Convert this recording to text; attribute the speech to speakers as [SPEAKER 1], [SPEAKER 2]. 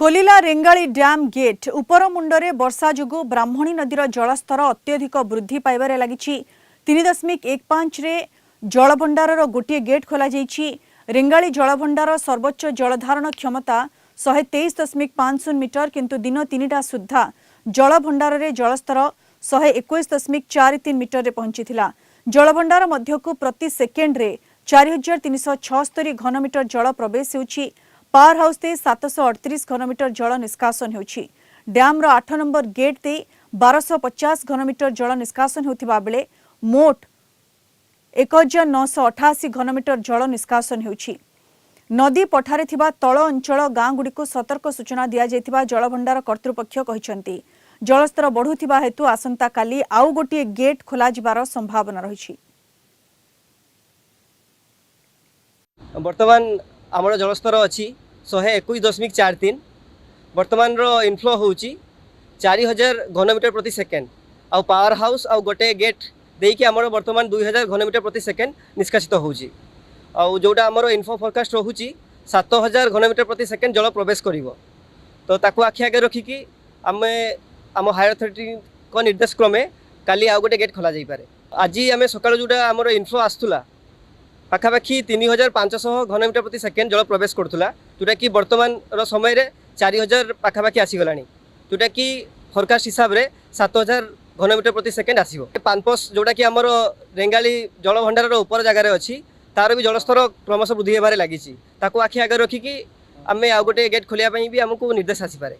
[SPEAKER 1] खोलिला Rengali dam gate उपर मुंडरे वर्षा जुगु ब्राह्मणी नदीर जलस्तर अत्यधिक वृद्धि पाइबारे लागिछि 3.15 रे जलभंडारर गोटे गेट खोला जाइछि। रेंगाली जलभंडार सर्वोच्च जलधारण क्षमता 123.50 मीटर किंतु दिन 3टा सुद्धा जलभंडार रे जलस्तर 121.43 मीटर रे पहुंचीथिला। जलभंडार मध्यकु प्रति सेकेंड रे 4376 घनमीटर जल प्रवेश होउछि। पावर हाउस ते 738 घनमीटर जल निष्कासन होउछि। डैम रो 8 नंबर गेट ते 1250 घनमीटर जल निष्कासन होतिबा बेले मोट 1988 घनमीटर जल निष्कासन होउछि। नदी पठारे थिबा तळ अंचल गाँ गुडी को सतर्क सूचना दिया जेतिबा जलभंडार कर्तृपक्ष कहिसंती। जलस्तर बढ़ुथिबा हेतु आसंता काली आउ गोटे गेट खोला जिबार संभावना रहिछि।
[SPEAKER 2] वर्तमान आमर जलस्तर अच्छी 121.43 वर्तमान रो इनफ्लो होउची 4000 घनमीटर प्रति सेकेंड आउ पावर हाउस आउ गोटे गेट देकी आमर वर्तमान 2000 घनमीटर प्रति सेकेंड निष्कासित होउची। आउ जोटा आमर इन्फो फोरकास्ट रहूची 7000 घनमीटर प्रति सेकेंड जल प्रवेश करिवो। तो ताकू आखि आगे रखिकी आमे आम हायर अथॉरिटी को निर्देश क्रमे काली आउ गोटे गेट खोला जाई पारे। आज आम सकाळ जोटा आमर इन्फ्लो आसुला पाखापाखि 3500 घनमीटर प्रति सेकेंड जल प्रवेश करूला जोटा कि वर्तमान समय रे 4000 पाखापाखि आसीगलानी जोटा कि फोरकास्ट हिसाब रे 7000 घनमीटर प्रति सेकेंड आसीबो। पानपस जोटा कि आमर रेंगाली जल भंडार ऊपर जगार अच्छी तार भी जलस्तर क्रमश वृद्धि होबार लागिछि। ताकू आखि आगे रखिकी आमे आ गोटे गेट खोलिया पई भी हमकु निर्देश आसी पारे।